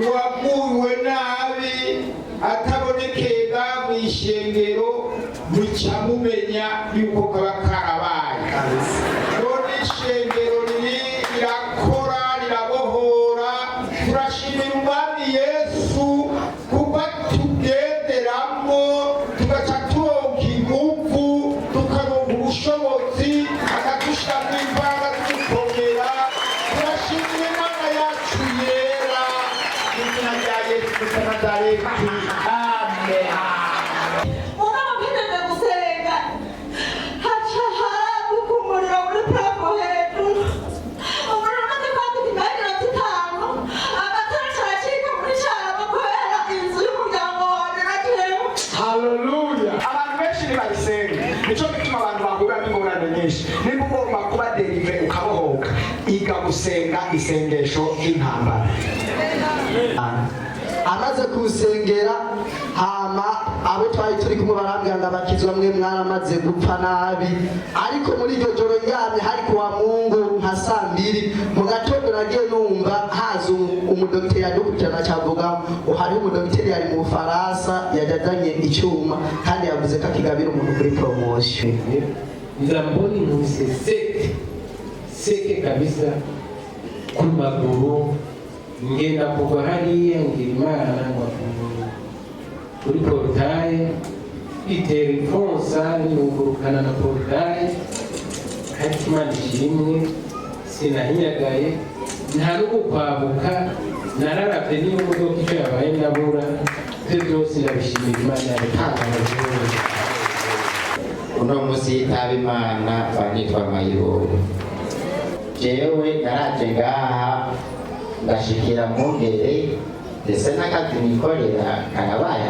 uwaguwe nabi atabonekega mu ishengero muca mumenya yuko kaba karabaye. None ishengero rirakora rirabohora. Turashimira umwami Yesu kuko tugenderamo tugaca turonka ingufu tukaronka ubushobozi akadushiramo imbaraga tudukomera. Turashimira Imana yacu yera mu izina rya Yesu w'i Nazareti. Amen. Hallelujah. Abantu benshi ntibarisenga. Nico gituma abantu bahura n'ingorane nyinshi. Niba ugomba kuba derive ukabohoka, iga gusenga isengesho ry'intambara. Amaze kusengera hama abo twari turi kumwe barambwira ngo abakizwa mwe mwaramaze gupfa nabi, ariko muri iryo joro ryamye hari kuwa Mungu nka saa 2 mu gatondo nagiye numva haza umudokiteri yadukurikirana cyavuga uhari umudokiteri yari mu Faransa yajyanye icyuma kandi yavuze ko akigabira umuntu kuri promotion. Nzamboni nuse seke kabisa ku maguru ngenda kuva hariya ngira Imana ngo kuri portaye itelefone ningurukana na portaye kandi Imana ishimwe sinahiyagaye nta no kwabuka nararavye niyo mudoka icyo yabaye ndabura byose nabishimira Imana yatangaje. Uno musi yitaba Imana banitwa Mayiro. Jewe naraje ngaha ndashikira mu mbere ndetse n'akazi nikorera karabaye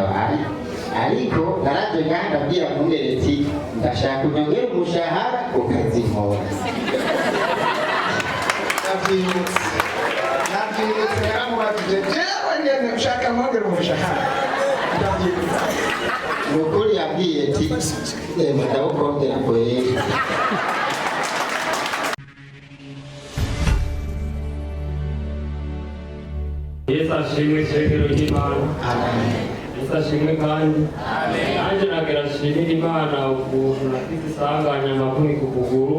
ariko naraje ngaha ndabwira mu mbere ati ndashaka kunyongera umushahara ku kazi nkora. Navyibutse yaramubajije jewe ngene ushaka mwongera umushahara. Nukuri yabwiye ati ndawukongera kweli. Yesu ashimwe shekero y'Imana. Amen. Yesu ashimwe kandi. Amen. Nanjye nagera nshimira Imana ukuntu nagize isanganya amakuru ku kuguru.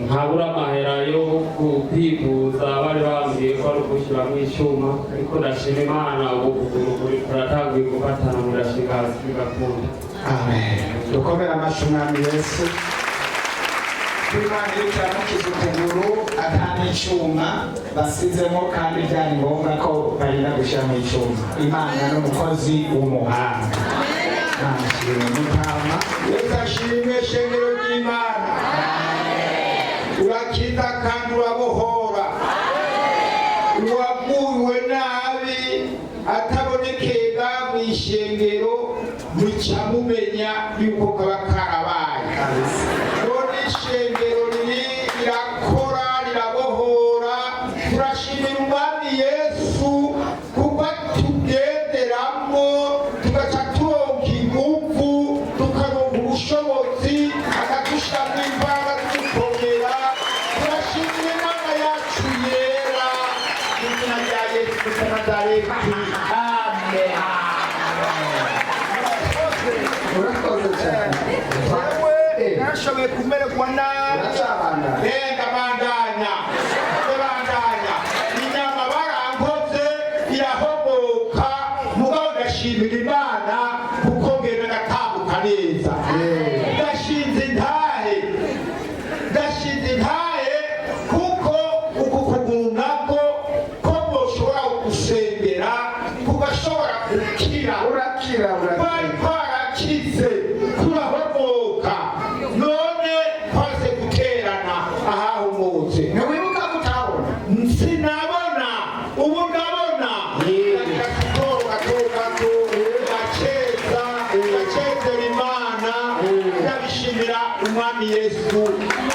Ntabura amahera yo kwivuza bari bambwiye ko ari ugushyiramo icyuma, ariko ndashima Imana ubu kuguru kuratanguye gufatana murashika hasi bigakunda. Amen. Dukomera amashyi Umwami Yesu. Imana iramukiza ukuguru atana icyuma basizemo kandi byari ngombwa ko barina gushyiramo icyuma. Imana n'umukozi w'umuhanga. Imana ishimwe mutama. Yesu ashimwe shengero ry'Imana. Urakiza kandi urabohora. Uwaguwe nabi atabonekega mu ishengero muca mumenya yuko kaba karabaye. None ishengero rirakora rirabohora. Turashimira umwami Yesu kuko tugenderamo tugaca turonka ingufu tukaronka ubushobozi akadushiramo imbaraga tudukomera. Turashimira Imana yacu yera mu izina rya Yesu w'i Nazareti. Amen. Urakoze cyane. Nashoboye kumererwa nabi. Ndabandanya. Inyama barankoze irahoboka mugabo ndashimira Imana kuko ngenda ndatambuka neza. Ndashinze intahe kuko uku kuguru nako ko boshobora gusengera kugashobora gukira. Urakira. Bari kwarakize kurahoboka none kwaze guterana ahahumutse. Ntiwibuka kutabona? Sinabona ubu ndabona. Siporo gato gacezera Imana. Ndabishimira umwami Yesu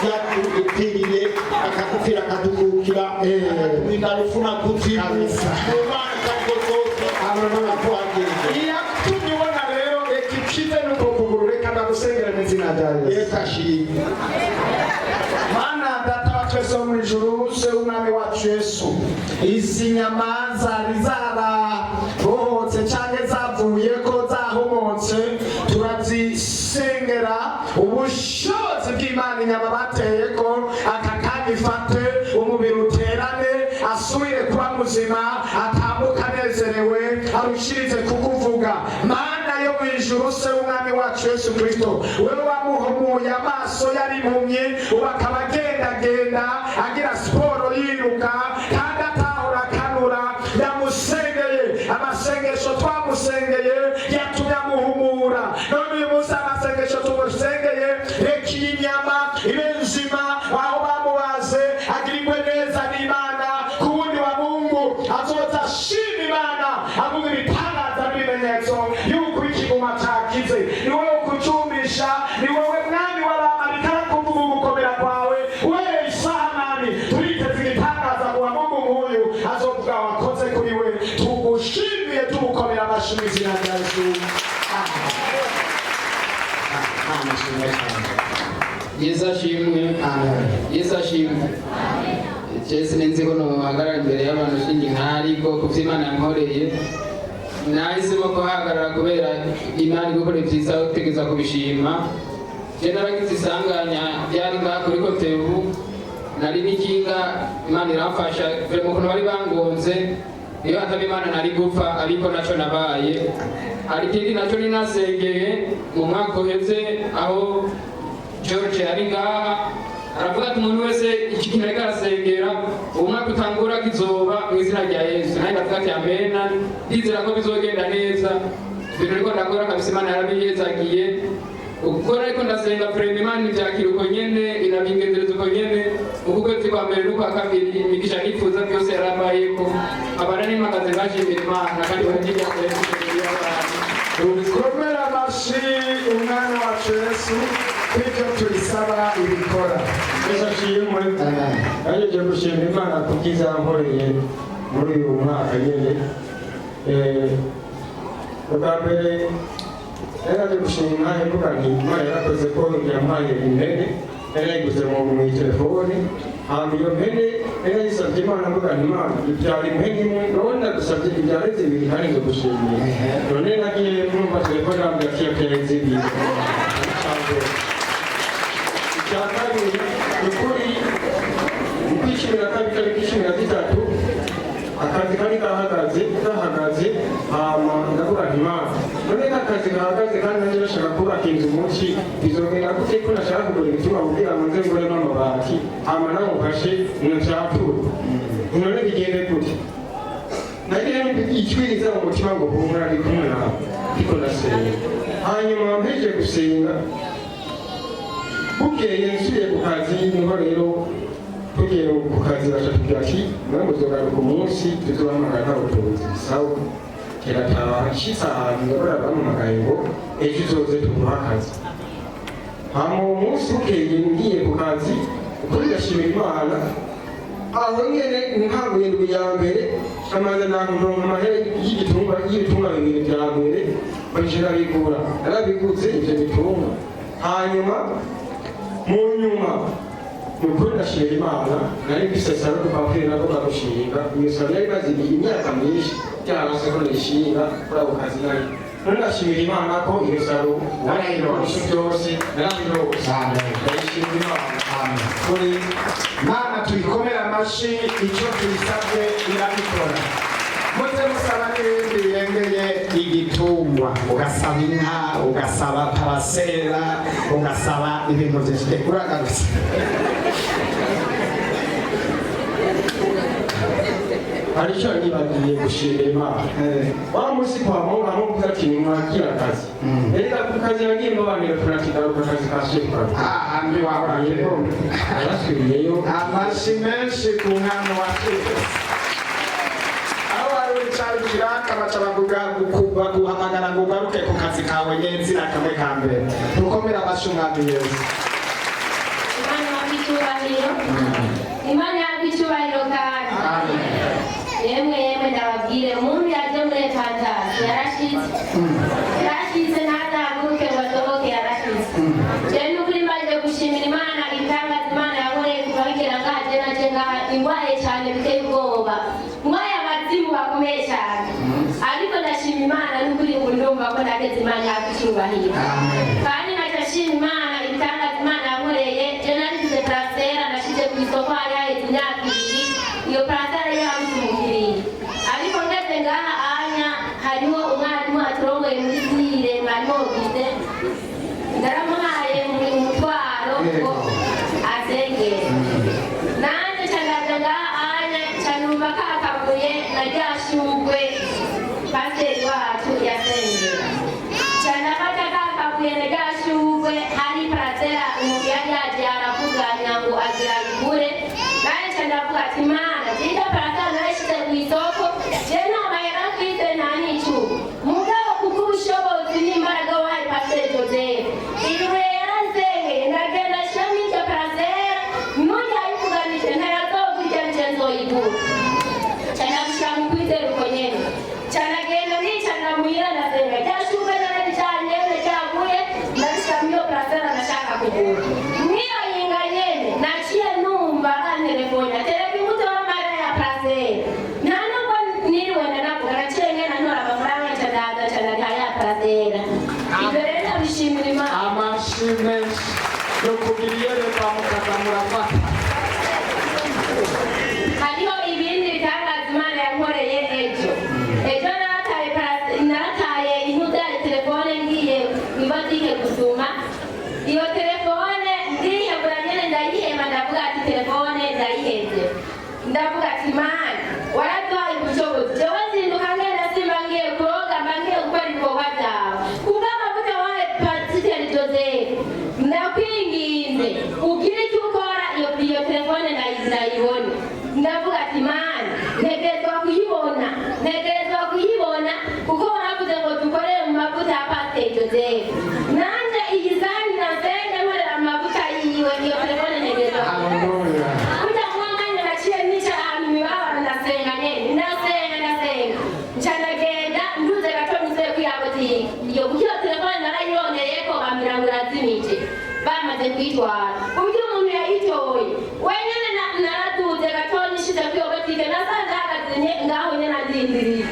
yatugupfiriye akadupfira akadukukira akaturinda urupfu na kuzimu. Umwana kandi rwose abona kuhageze. Iyatumye ubona rero reka icite n'uko kuguru reka ndagusengera mu izina rya Yesu. Yesu ashimwe. Mana data wa twese wo mu ijuru se umwami wacu Yesu, izi nyama zari zarabohotse canke zavuyeko zahomotse turazisengera ubushobozi bw'Imana inyama bateyeko aka kanya ifate umubiri uterane asubire kuba muzima atambuka anezerewe arushirize kukuvuga. Mana yo mwijuru se w'umwami wacu Yesu Kristo, wewe wamuhumuye amaso yari impumyi ubu akaba agendagenda agira siporo yiruka kandi atahura akanura. Yamusengeye amasengesho twamusengeye yatumye amuhumura. None uyu munsi amasengesho tumusengeye reka iyi nyama ibe nzima aho bamubaze agirirwe neza n'Imana ku wundi wa Mungu azoza ashima Imana avuga ibitangaza n'ibimenyetso yuko ikiguma cakize. Ni wowe ukucumisha, ni wowe mwami w'abamarika kuvuga ugukomera kwawe. Wewe Isamani turiteze igitangaza ku wa Mungu nk'uyu azovuga wakoze kuri we. Tugushimiye tugukomera amashyi mu izina rya Yesu. Yesu ashimwe. Yesu ashimwe. Jese nenze ko nohagarara imbere y'abantu shingi ntariko kuvyo Imana yankoreye. Nahisemo kuhagarara kubera Imana igukora vyiza utegeza kubishima. Je naragize isanganya ryari ngaha kuri Kotebu, nari n'ikinga Imana iramfasha vure mu kuntu bari bangonze. Iyo hataba Imana nari gupfa, ariko naco nabaye. Hari ikindi naco ninasengeye mu mwaka uheze aho George ari ngaha aravuga ati umuntu wese iki kintu ariko arasengera umwaka utangura kizoba mu izina rya Yesu. Nawe ndavuga ati amena, ndizera ko bizogenda neza. Ibintu ariko ndakora kabisa Imana yarabihezagiye. Ukora ariko ndasenga prema Imana ivyakira uko nyene, inabingenzereza uko nyene. Uku kwezi kwa mbere n'ukwa kabiri imigisha nifuza byose yarabayeko. Abana nimagaze bashimira Imana kandi bagiye kuyikorera abantu. Komera amashyi umwana wacu Yesu kw'ibyo turisaba ibikora. Yesu ashimwe. Naje gushimira Imana ku byiza yankoreye muri uyu mwaka nyene. Ubwa mbere naje gushima imbuga Imana yarakoze ko yampaye impene yarayiguze mu telefone. Iyo mpene yarayisabye Imana mvuga nti Imana ibyara impene imwe none ndagusabye ibyara zibiri kandi ndagushimiye. None nagiye numva telefone yambwira ati yabyara zibiri. Icya kabiri ni ukuri mu kwishimira kabiri tariki 13 akazi kari gahagaze hama ndavuga nti Imana none akazi gahagaze kandi nanjye nashaka kubaka inzu munsi bizogenda gute ko nashaka kugura ibituma kugira ngo nze nguremo amabati hama nawe mfashe nacyatura none bigende gute nagira icwiriza mu mutima ngo humura ndi kumwe nawe ariko ndasenga hanyuma mpeje gusenga bukeye nsubiye ku kazi niho rero tugiye ku kazi batubwira ati mwe muzogaruka umunsi tuzohamagara n'abayobozi sawa kirataha cy'isahani ngabara bamuhamagaye ngo ejo uzoze tuguha akazi. Hama uwo munsi bukeye ngiye ku kazi ukuri ndashimira Imana aho nyene ntanguye ndwi ya mbere amaze nakuronka amahera y'ibitungwa bibiri vya mbere baje nabigura narabiguze ivyo bitungwa hanyuma mu nyuma nukuri ndashimira Imana nari mfise saro dupapuro nagomba gushinga iyo saro yari imaze imyaka myinshi byarose ko nishinga kuri ako kazi nari none ndashimira Imana ko iyo saro warayironse byose narabirose ndayishimira Imana kuri Mana tuyikomera amashyi icyo tuyisabye irabikora. Muze musaba n'ibindi birengeye igitungwa ugasaba inka ugasaba parasera ugasaba ibintu byinshi uragarutse hari icyo nibagiye gushimira Imana wa munsi kwa Mungu amuvuga ati nimwakira akazi reka ku kazi yagiye mbabanira tunatigaruka akazi ka shefu mbi wahoraye yarasubiyeyo amashyi menshi ku mwana wa shefu aho wari uri cyari kiraka baca baguhamagara ngo ugaruke ku kazi kawe neza kamwe ka mbere dukomere amashyi umwami Yesu. Imana yakw'icyubahiro kandi yemwe ndababwire umuntu yaje muri etantaje yarashize ntadahaguruke ngo asohoke yarashize. Rero n'ukuri maze gushimira Imana itangaza Imana yankoreye kuva bigera ngaha je naje ngaha ingwaye cyane biteye ubwoba ngwaye abazimu cyane ariko ndashima imana n'ukuri ubu ndumva ko nageze imana yacu icyubahiro kandi nkashima imana ibitangaza imana yankoreye je narigize parasera nashize ku isoko hari haheze imyaka 2 iyo parasera yabisumukiriye ariko ngeze ngaha anya hariho umwarimu aturongoye muri sire mwarimu Auguste ndaramuhaye umutwaro ngo asengere nanjye cyangwa ngaha anya cyanumva kakabuye na ryashugwe pasiteri wacu yasengera cyane afata kakabuye na ryashugwe hari parasera umuntu yari yaje aravuganya ngo agira igure nanjye cyane avuga ati mana jya parasera narashyize ku isoko je ntamahera mfite nta n'icumu mugabo kuko ubushobozi n'imbaraga wahaye pasiteri Joseph ibuye yarazengeye ndagenda shyiramo iryo parasera n'undi ayivuganije ntayazogurya nje nzoyigura cyane abishyira mu kwizera uko nyene cyane agenda nicarira muhira ndasenga ryashugwe nararijanye ryaguye ndabishyiramo iyo parasera nashaka kugura niyo yinga nyene naciye numva bantelefone atereka imbuto y'amara ya parasera nta nubwo niriwe ndanavuga naciye ngena ntora amafaranga cyadaza cyane ari ya parasera ibyo rero ndabishimira imana amashimwe yo kugira iyo leta mukaza murafata hariho ibindi bitangaza imana yankoreye ejo narataye intuda ya telefone ngiye ibadike gusuma iyo telefone ndihebura nyene ndayihema ndavuga ati telefone ndayiheze ndavuga ati mana waraduhaye ubushobozi jewe nzinduka ngenda simba ngiye kuroga mba ngiye gukora ibikorwa byawe kubw'amavuta wahaye pasiteri Joseph ndakwinginze ugire icyo ukora iyo telefone ndayibone ndavuga ati mana ntegerezwa kuyibona kuko waravuze ngo dukorere mu mavuta ya pasiteri Joseph nanjye iyi sani nasenge nkorera amavuta yiwe iyo telefone ntegerezwa kuja kuba mwanya naciye nica ahantu imibabaro ndasenga nyene ndasenga ncanagenda nduze gato nizeye ko yabotike iyo kuko iyo telefone narayirondeyeko bambwira ngo urazimije bamaze kuyitwara uburyo umuntu yayitoye wenyene naraduze gato nishize kwiyo botike nasanze ahagaze ngaho nyene andindiriye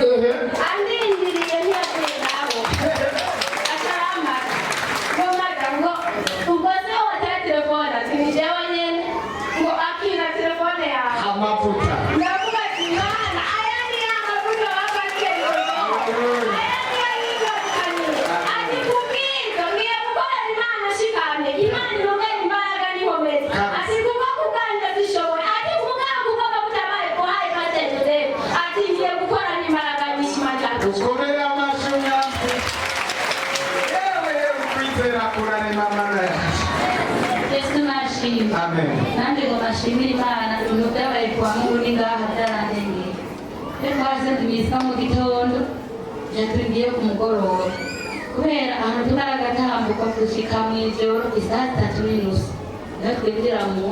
ntiyavuye ngaho atarambara ngomaga ngo ubwo se watara telefone ati ni jewe nyene ngo akina telefone yawe amavuta ndavuga ati mana aya ni amavuta wapakeye aya ni ayigakanye ati kubwizo ngiye gukorera imana shikamye imana inongera imbaraga n'inkomezi ati kuko kubwanjye zishoboye ati kubwaho kuko amavuta abaye kuhaye pasiteri Joseph ati ngiye gukora n'imbaraga nyinshi cyane ukomere amashimwe yewe kwizera kurarema mana yacu Yesu nashimye amen nanjye ngo nashimire imana ibintu byabaye kuwa Mungu ni ngaha byarandengeye iyo twasenze imisa mu gitondo tugiye ku mugoroba kubera ahantu tugaragatambuka gushika mu ijoro isaha 3:30 niho twinjira mu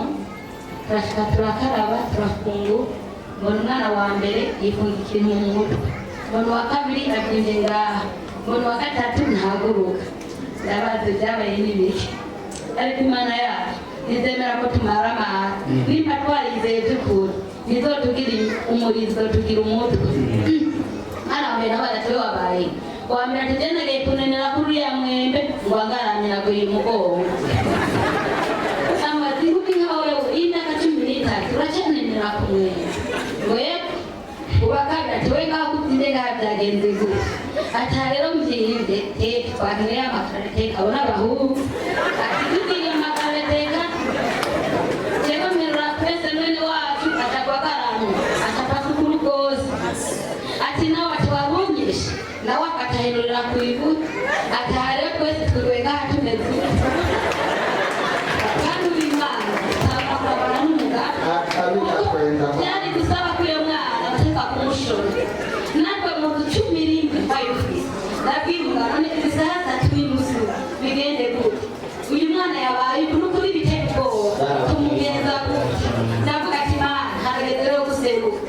turashika turakaraba turafungura mbona umwana wa mbere yifunga ikintu mu mutwe mbona uwa kabiri abyinje ngaha mbona uwa gatatu ntahaguruka ndabaza ibyabaye n'ibiki ariko imana yacu nizemera ko tumara amahara nimba twarizeye by'ukuri nizotugira umurizo tugira umutwe mwana wa mbere nawe adatowe wabaye uwa mbere atugendageye kunenera kuri uriya mwembe ngo angaramira ngo uyu mugongo amazi nk'uko inka wewe y'imyaka 13 uracanenera ku mwembe ngo yego uwa kabiri atiwe ngaho kutinde ngaha byagenze gute ati rero mbyirinde twakeneye amakarite abona abahungu ati tugiye amakarite jewe mperura twese mwene wacu atagwa karamu atapasa ukuri kose ati nawe ati warumyishe nawe akatahindurira ku ivu ati rero twese twiriwe ngaha tumeze kandi uri imana ntabakabana n'umugabo byari gusaba ko iyo mwana bateka kumushora natwe mu 11 bayufise ndabwivuga none isaha 3:30 bigende gute uyu mwana yabaye n'ukuri biteko tumugenza gute ndavuga ati mana harageze rero guseruka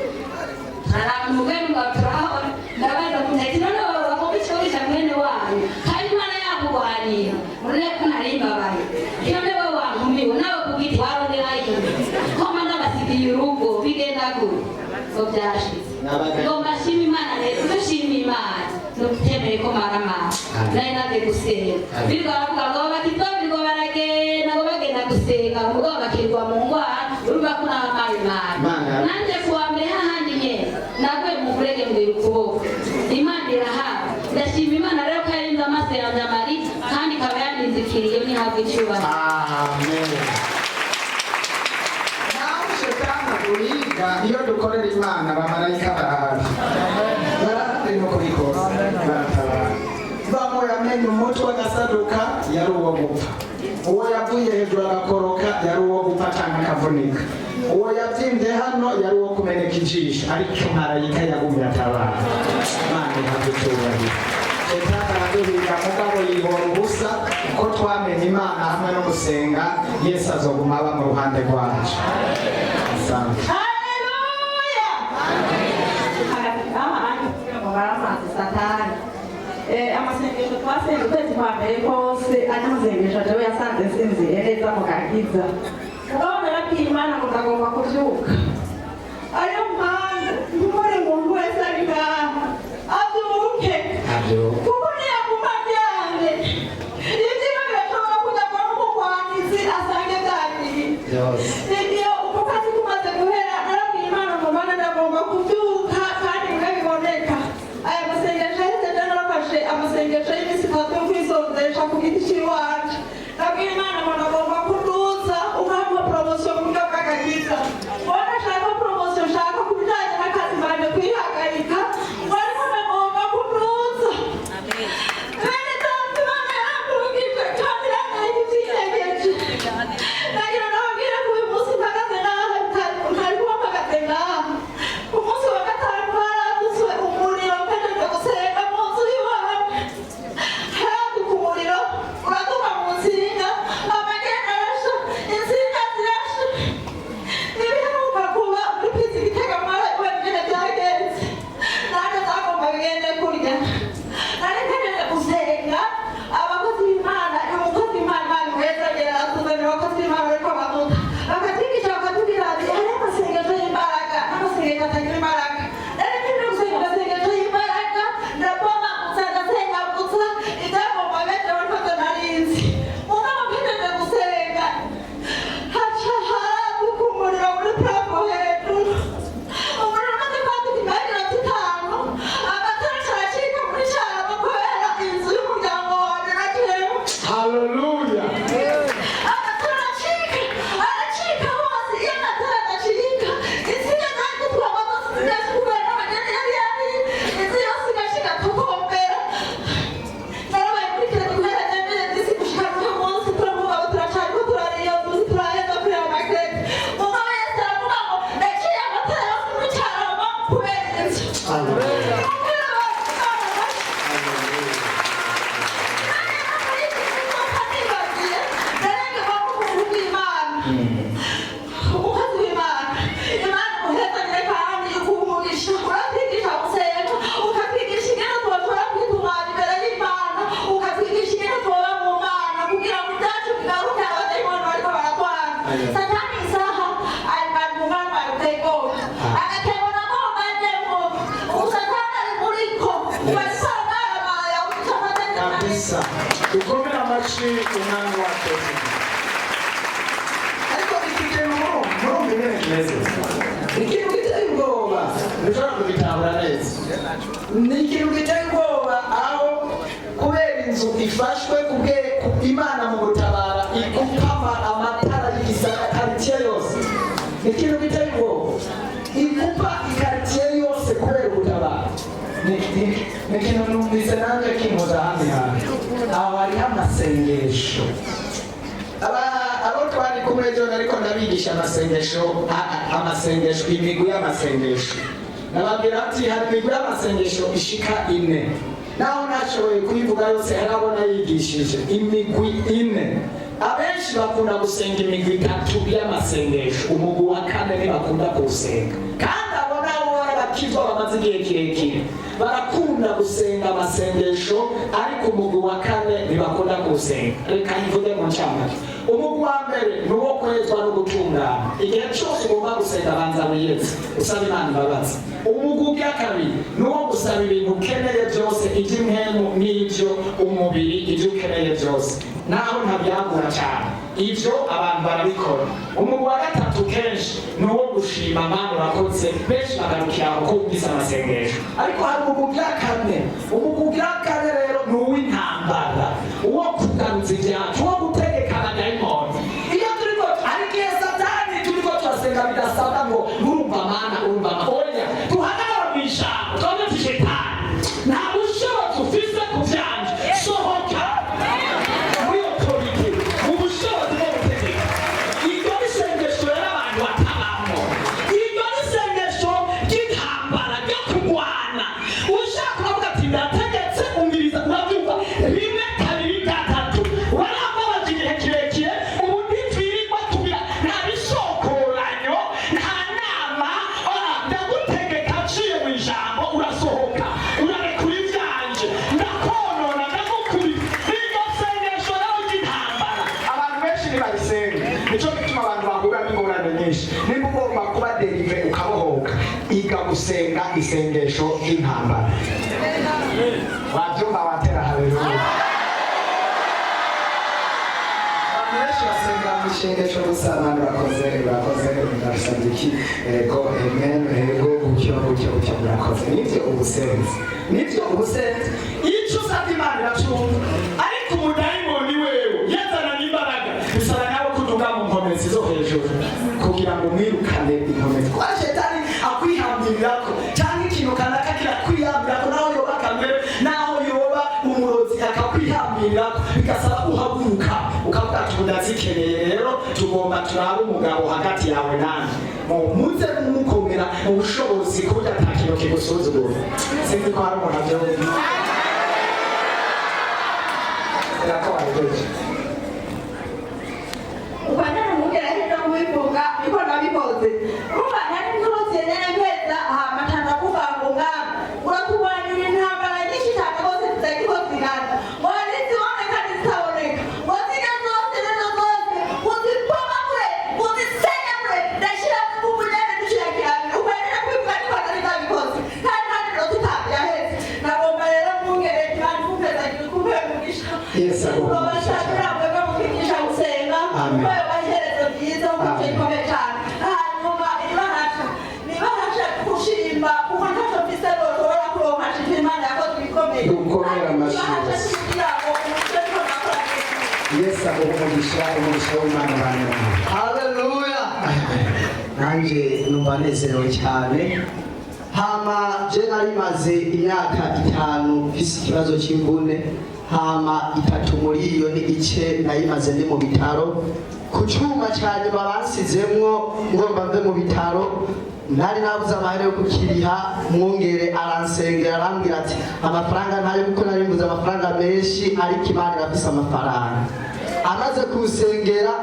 haramugenga ngatraho ndabaza kuti none wakobichorisha mwene wanyu kandi mwana yakugwanira murene kunarimba bayi iyo ndewe wankumiwe nawe kubiti warondera iyo koma ndabasigiye urugo bigenda gute so byashize ngo mbashime bemeye ko maramara nari naje gusenga birirwa baravuga ngo abakizo birirwa baragenda ngo bagenda gusenga umugabo bakirwa mu ngwara urumva ko n'abamaye imana nanjye kuwa mbere hahandi nyene naguye mu kurege mbwira ukuboko imana irahaba ndashima imana rero ko yarinze amaso yanjye amari kandi ikaba yanizikiriye nihabwa icyubahiro amen. Naho shetani uriga iyo dukorera imana abamarayika barahari no kubikora baratabara bamo yamenye umutwe agasaduka yari uwo gupfa uwo yavuye hejuru agakoroka yari uwo gupfa cyangwa akavunika uwo yabyimbye hano yari uwo kumeneka ijisho ariko marayika yagumye atabara imana ihabwa icyubahiro shetani araduhiga mugabo yibora ubusa ko twamenye imana hamwe no gusenga yesu azoguma aba mu ruhande rwacu asante satani amasengesho twasenga ukwezi kwa mbere kose ari amasengesho jewe yasanze nsinziye neza mu gakiza mugabo narabwiye imana ngo ndagomba kuvyuka ariyo mpamvu ntumure umuntu wese ari ngaha avyuke kuko niyaguma vyange ivyima birashobora kuja kwa n'umugwanizi asange vyagiye iyo uko kazi kumaze guhera narabwiye imana ngo mana ndagomba kuvyuka kandi bimwe biboneka aya masengesho yahise je narafashe amasengesho y'imisi itatu yo kwisonzesha ku giti c'iwacu nabwiye imana ngo ndagomba kuduza ukampa promosiyo mu buryo bw'agakiza wowe ndashaka promosiyo nshaka ku bijanye n'akazi mbanje kwihagarika ngo ariko ndagomba kuduza bene data imana yarangurugije kandi irangaye ivyiyegeje nagira nababwire ko uyu munsi mpagaze ngaha ntari kuba mpagaze ngaha ku munsi wa gatanu haradutse umuriro mpejeje gusenga mu nzu y'iwacu haraduka umuriro uraduka mu nsinga amagenda arasha insinga zirasha ibiheruka kuba muri pisi gitega mara wenyine byagenze nanjye zagomba bigende kurya nari mpejeje gusenga abakozi b'imana umukozi w'imana imana wezagera atuzanira abakozi b'imana bariko bamuta bakatwigisha bakatubwira ati hari amasengesho y'imbaraga n'amasengesho atagira imbaraga nari mpejeje gusenga amasengesho y'imbaraga ndabomagutsa ndasengagutsa ibyagomba benshi barikoze narinzi mugabo mpejeje gusenga haca haraduka umuriro muri parafo hejuru umuriro umaze kwaduka iminota itanu amatara aracika muri cyaro kubera inzu y'umuryango wanjye nagiyeho haleluya amatara aracika hose iyo amatara adacika insinga zari gutwama zose zigaca kubera n'abageni yari inzu yose igashika tukombera narabaye muri kire guhera nyamere disi gushika n'uyu munsi turavuga ngo turacariko turariyo tuzi turaheza kureba amagrete mugabo yesu aravuga ngo naciye amatara yose muri cyarama kubera inzu umukozi w'imana imana umuhezanire kandi ikumugisha uratwigisha gusenga ukatwigisha ingene twoshobora kwitunganya imbere y'imana ukatwigisha ingene twoba mu mana kugira ngo ibyacu bigaruke abadayimoni bariko baratwara satani isaha ari mu mana barutego agatego nako bajemo ubusatani ari muriko bariko baramaraya ubica amategeko kabisa dukomere amashyi umwami wacu ariko iki kintu murumva ingene kimeze ikintu giteye ubwoba ntushobora kubitahura neza ni ikintu giteye ubwoba aho kubera inzu ifashwe imana mu gutabara igupama amatara y'igisakaritsiye yose ni ikintu giteye ubwoba igupa ikaritsiye yose kubera ugutabara ni ikintu numvise nanjye kimuza ahandi hantu aho hariho amasengesho abo twari kumwe ejo ariko ndabigisha amasengesho imigwi y'amasengesho nababwira ati hari imigwi y'amasengesho ishika 4 naho nashoboye kuyivuga yose harabona yigishije imigwi 4 abenshi bakunda gusenga imigwi 3 y'amasengesho umugwi wa 4 ntibakunda kuwusenga kandi abo nabo barabakizwa bamaze igihe kirekire barakunda gusenga amasengesho ariko umugwi wa 4 ntibakunda kuwusenga reka nvuge mu ncamake umugwi wa mbere ni uwo kwezwa no gutungana igihe cyose ugomba gusenga banza wiyeze usaba imana imbabazi umugwi wa kabiri ni uwo gusaba ibintu ukeneye byose iby'impemu n'ibyo umubiri ibyo ukeneye byose naho ntabyagura cyane ibyo abantu barabikora. umugwi wa gatatu kenshi ni uwo gushima Mana urakoze, benshi bagarukira aho ko wumvise amasengesho. ariko hari umugwi wa kane, umugwi wa kane rero ni uw'intambara, uwo kugaruza ibyacu, uwo gutegeka abadayimoni. iyo turiko ari igihe Satani turiko turasenga bidasabwa ngo urumva Mana urumva Mana, oya duhagarara mu ijambo twebwe tushetani nta bushobozi ufise ku vyanje, sohoka muri otorite mu bushobozi bwo gutegeka. iryo ni isengesho rero abantu batabamwo, iryo ni isengesho ry'intambara ryo kurwana. ushaka kuvuga ati ndategetse umviriza, urabyumva rimwe kabiri gatatu, warababaje igihe kirekire, ubu ntitwirirwa tugira nta bisokoranyo nta nama, ndagutegeka aciye mu ijambo urasohoka urarekura ivyanje ndakonona ndagukuri. iryo sengesho rero ry'intambara abantu benshi ntibarisenga, nico gituma abantu bahura n'ingorane nyinshi. nimba ugomba kuba derive ukabohoka, iga gusenga isengesho ry'intambara. wabyumva watera haleluya. abantu benshi basenga mu isengesho gusa, abantu bakoze ndasabye iki ego amen ego gutyo murakoze. nivyo ubusenzi icyo usabye Imana iracumva, ariko umudayimoni wewe yazana n'imbaraga bisaba nawe kuduga mu nkomezi zo hejuru kugira ngo mwirukane inkomezi. kwa shetani akwihambirirako cyangwa ikintu kanaka kirakwihambirako, naho yoba kamere, naho yoba umurozi akakwihambirirako, bigasaba uhaguruka ukavuga ati ndazikeneye rero tugomba turabe umugabo hagati yawe nanjye, muze mumukomera mu bushobozi kuburyo ata kintu kigusuzugura. sinzi ko hari umuntu abyumva. Ukwanana mugera hino kubivuga niko nabikoze. Urumva nari nturutse nene mpeza matana kuvango ngama. Urakubanira intambara nyinshi cyane rwose zitagiko zigana. Wari ziboneka n'izitaboneka. Waziga zose neza zose. Uzipoma kure. Uzisenya kure. Ndashira mu bunyane dushira kirabira. Ukwanana kubivuga niko nari nabikoze. Kandi nani rero tutabyaheze. Nagomba rero mungere kandi kumpeza kumpe mugisha. Yes, Urabashakira mwebwe mukigisha gusenga. Amen. Baherezo byiza umuco ikomeye cyane. hanyuma nibahasha gushimba kuko ntacyo mfise noshobora kuronka shimba Imana yakoze ibikomeye. Dukomere amashyi Nibahasha kugira ngo umuco ariko nakora Yesu aguhe umugisha w'Imana bane. haleluya. nanjye numva nezerewe cyane. hama je nari maze imyaka 5 mfise ikibazo cy'imvune, hama 3 muri iyo n'igice nayimaze ndi mu bitaro. ku cyuma cyane babansizemwo ngo mbave mu bitaro, nari nabuze amahera yo kukiriha. mwungere aransengera arambwira ati amafaranga ntayo, kuko nari mbuze amafaranga menshi, ariko Imana irafise amafaranga. amaze kusengera,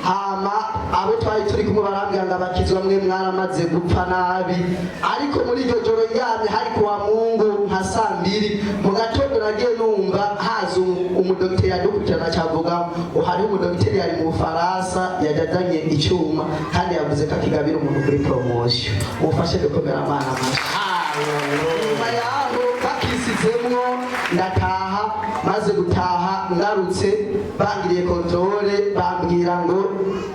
hama abo twari turi kumwe barambwira ngo abakizwa mwe mwaramaze gupfa nabi. ariko muri iryo joro ryamye hari kuwa Mungu nka 2:00 mu gatondo nagiye numva haza umudokiteri yadukurikirana cyavuga ngo hari umudokiteri yari mu Bufaransa yajyanye icyuma kandi yavuze ko akigabira umuntu kuri promotion. mufashe dukomera Imana amashyi. nyuma yaho bakisizemwo ndataha. maze gutaha ngarutse bangiriye kontrole, bambwira ngo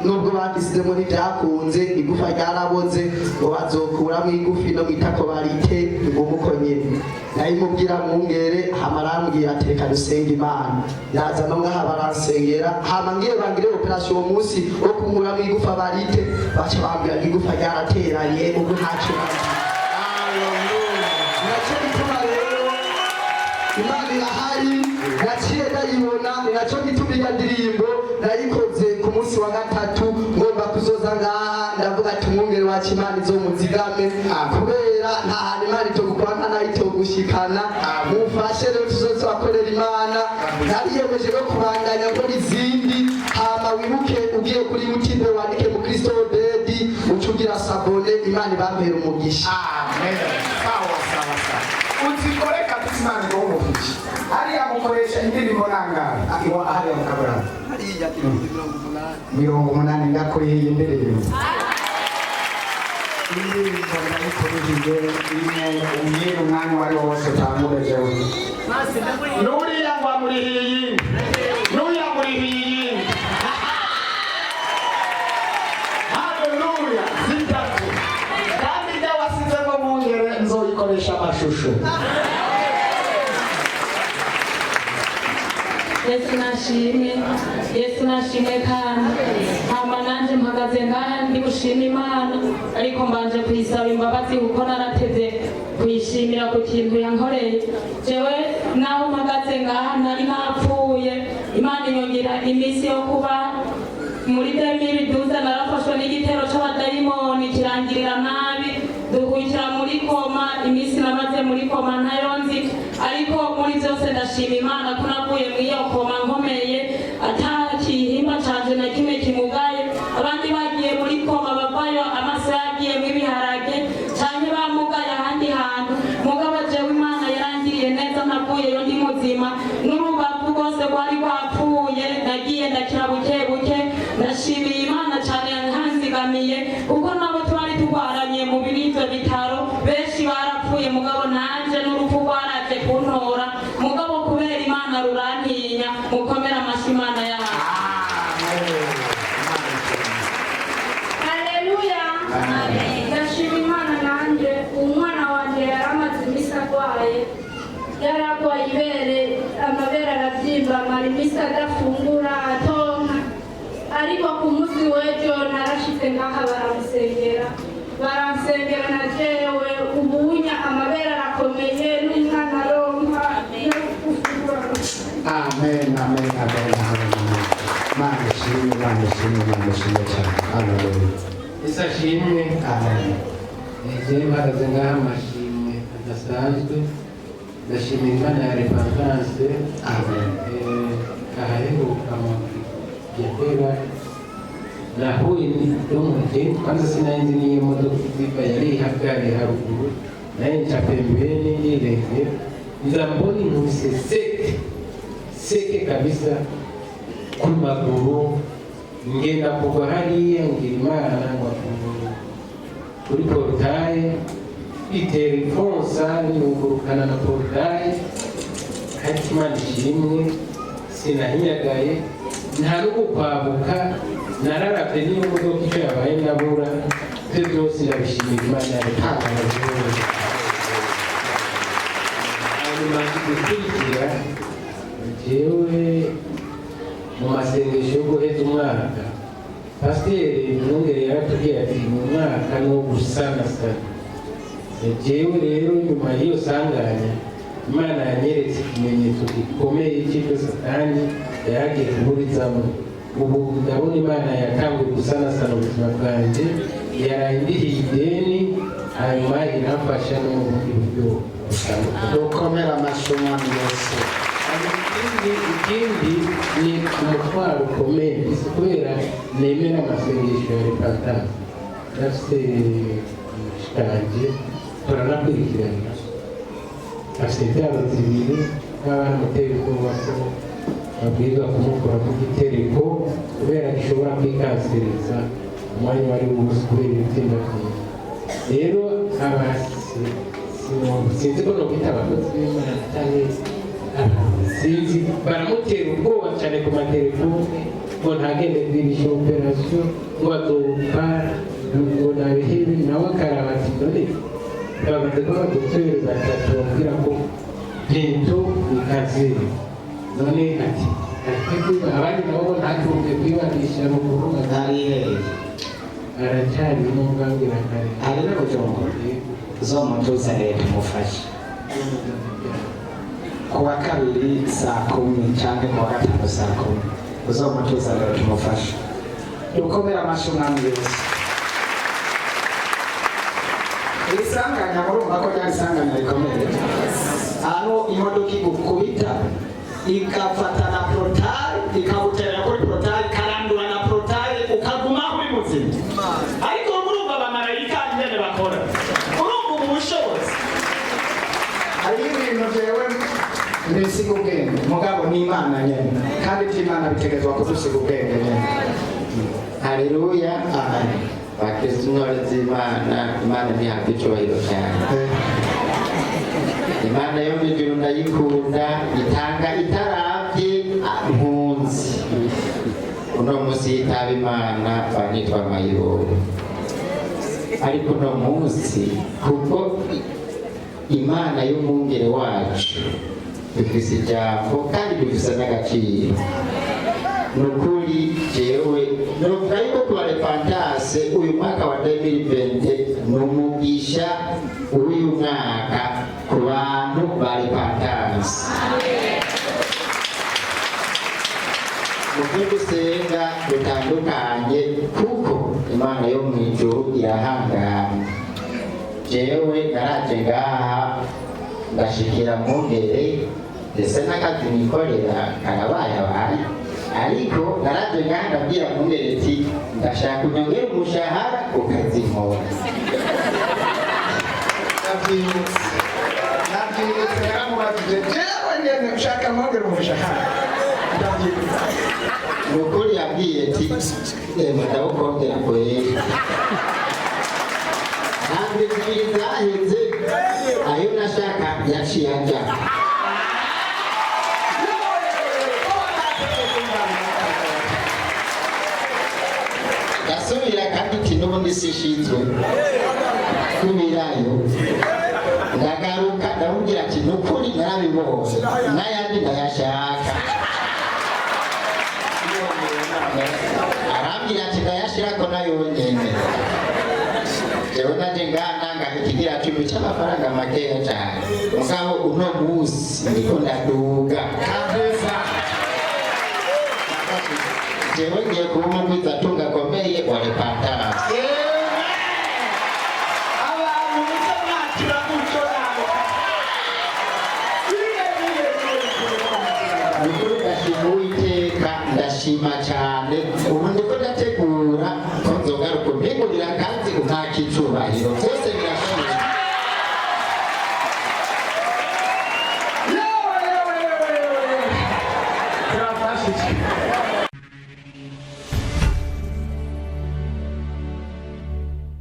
nubwo bakisizemwo ntibyakunze, igufa ryaraboze, ngo bazokuramo igufi no mwitako barite ngumuko nyene. nayimubwira mwungere, hama arambwira ati reka dusenge Imana. naza no ngaha baransengera, hama ngiye bangire operation uwo munsi wo kumuramo igufa barite, baca bambwira ngo igufa ryarateranye ubu ntacyo nacyo gituma rero Imana irahari, naciye ndayibona. ni nacyo gituma iyo ndirimbo nayikoze ku munsi wa gatatu ngomba kuzoza ngaha, ndavuga ati umwungere wacu Imana izomuzigame, kubera nta hantu Imana itogukora nta nayo itogushikana. mufashe rero tuzoze bakorera Imana. nariyemeje no kubandanya gukora izindi, hama wibuke ugiye kuri YouTube wandike mu Kristo Dedi ucugira sabone. Imana ibampera umugisha. Amen. Sawa. Uzikore kabisa Imana ngo umugisha. Hariya mukoresha indirimbo nangahe? Akiwa hariya mukabura. hariya 80 ndakoye iyi ndirimbo. indirimbo ndayikurikiye imwe umbwira umwanya uwo ari wo wose utamburejewe n'uriya ngo amurihiye iyindi n'uriya amurihiye iyindi haleluya zitatu kandi ibyo wasizemo mu ngere nzoyikoresha amashusho. Yesu nashimwe kandi hama nanje mpagaze ngaha ndi gushima Imana ariko mbanje kuyisaba imbabazi kuko narateze kuyishimira ku kintu yankoreye. Jewe naho mpagaze ngaha nari napfuye, Imana inyongera iminsi yo kuba muri 2012 narafashwe n'igitero c'abadayimoni kirangirira nabi dukurikira muri koma, iminsi namaze muri koma ntayo nzi, ariko muri byose ndashima Imana ko navuye muri iyo koma nkomeye ata kihimba canje na kimwe kimugaye. Abandi bagiye muri koma bavayo amaso yagiye mw'ibiharage canke bamugaye ahandi hantu, mugabo jewe Imana yarangiriye neza navuyeyo ndi muzima, n'urubavu rwose rwari rwapfuye nagiye ndakira buke buke. Ndashimiye Imana cane yanhanzigamiye kuko nabo twari turwaranye mu birivyo bitaro, benshi barapfuye mugabo nanje n'urupfu rwaraje kuntora, mugabo kubera Imana rurantinya. Mukomera amashyi Imana yacu. Haleluya. Ndashima Imana nanje umwana wanje yaramaze iminsi arwaye, yararwaye ibere, amabere arabyimba, amara iminsi adafungura atonka, ariko ku munsi w'ejo narashitse ngaha baramusengera na jewe ubunya amabere arakomeye n'umwana aronka yo gufungura. Amen, amen, amen, amen. Mana ishimwe cyane. Haleluya. Yesu ashimwe. Amen. Jewe mpagaze ngaha amashimwe adasanzwe, ndashimira Imana ya Repentance. Amen. Ahaheruka mu Gitega nahuye n'umuti, kwanza sinanzi n'iyo modoka iziva yari ihagariye haruguru, naye nca pembeni nirenge nza mbona inkubise seke kabisa ku maguru, ngenda kugwa hariya ngira Imana ngo kuri porutaye itera ifonsa nungurukana na porutaye, ariko Imana ishimwe sinahinyagaye nta n'ugukwabuka, nararavye n'iyo modoka icyo yabaye ndabura, ivyo byose ndabishimira Imana yabitangaje. Hanyuma gukurikira jewe mu masengesho yo guheza umwaka, pasiteri Mwungere yaratubwiye ati mu mwaka ni wo gusanasana. Jewe rero nyuma y'iyo sanganya Imana yanyeretse ikimenyetso gikomeye cy'ibyo Satani yaragiye kuburizamo. Ubu ndabona Imana yatanguye gusanasana ubuzima bwanjye, yarandihiye ideni, hanyuma iramfasha no mu bundi buryo butandukanye. Dukomera amashyi Umwami Yesu. Ikindi ni umutwaro ukomeye, kubera nemera amasengesho ya Repentance. Ndafite umushikanje turanakurikirana, afite ibyaro zibiri n'abana mutera ubwoba ko babwirwa kumukora ku gitereko kubera gishobora kwikansiriza umwanya wari wose kubera ibibyimba byiza. Rero sinzi ko nokwita abakozi b'Imana cyane sinzi, baramutera ubwoba cyane ku matelefone ngo ntagende kwirisha operasiyo ngo adopfa ngo nabihebe, nawe akaraba ati none bamaze kuba badokiteri batatu bambwira ko bento ni kanseri, none ati abandi nabo ntatumve kwibanisha mu kuvuga Harihe aracyari n'umwambira kare hari n'ubujongo uzomutuza leta umufashe kuwa kabiri saa 10 cyangwa kuwa gatanu saa 10 uzomutuza leta umufashe. Dukomera amashyi Umwami Yesu. Isanganya murumva ko ryari isanganya rikomeye, aho imodoka igukubita ikafatana porotari ikawuterera kuri porotari ikarandura na porotari ukaguma uri muzima. Ariko murumva abamarayika ingene bakora, urumva ubu bushobozi. Hari ibintu jewe mbisiga ubwenge, mugabo ni Imana nyene, kandi iby'Imana bitegerezwa kudusiga ubwenge nyene. Haleluya, amen. bakristo intore z'Imana, Imana ntihabwa icyubahiro cyane. Imana yo mu ijuru ndayikunda, itanga itaravye impunzi. Uno munsi yitaba Imana banitwa Mayiroro, ariko uno munsi kuko Imana y'umwungere wacu dufise ijambo kandi dufise n'agaciro. Nukuri jewe novuga yuko kuba Repentance uyu mwaka wa 2020 numugisha uyu mwaka ku bantu ba Repentance. Muvyo gusenga dutandukanye kuko Imana yo mu ijuru irahangana. Jewe naraje ngaha ndashikira mwungere ndetse n'akazi nikorera karabaye abaye, ariko naraje ngaha ndabwira mwungere ati ndashaka unyongera umushahara ku kazi nkora. nabyibutse yaramubajije jewe nyene ushaka mwongera umushahara ndabyibutse. Nukuri yabwiye ati ndawukongera kweri. Ntabwo zibiri zaheze ayo nashaka yaciye ajya. Ndasubira kandi ati n'ubundi sishinzwe kubirayo. Ndagaruka ndamubwira ati nukuri narabibonye n'ayandi ndayashaka. Arambwira ati ndayashirako nayo nyene. Jewe naje ngana ikigira cumi cy'amafaranga makeya cyane, mugabo uno munsi ndiko ndaduga kabisa. Jewe ngiye kuba umugwiza tunga akomeye wa Repentance. Abantu muze mwakira gutyo nabo. Nukuri ndashima Uwiteka, ndashima cyane. Ubu ndiko ndategura ko nzogaruka mpingurira akazi umwaka icubahiro byose birashoboka. Turafashije.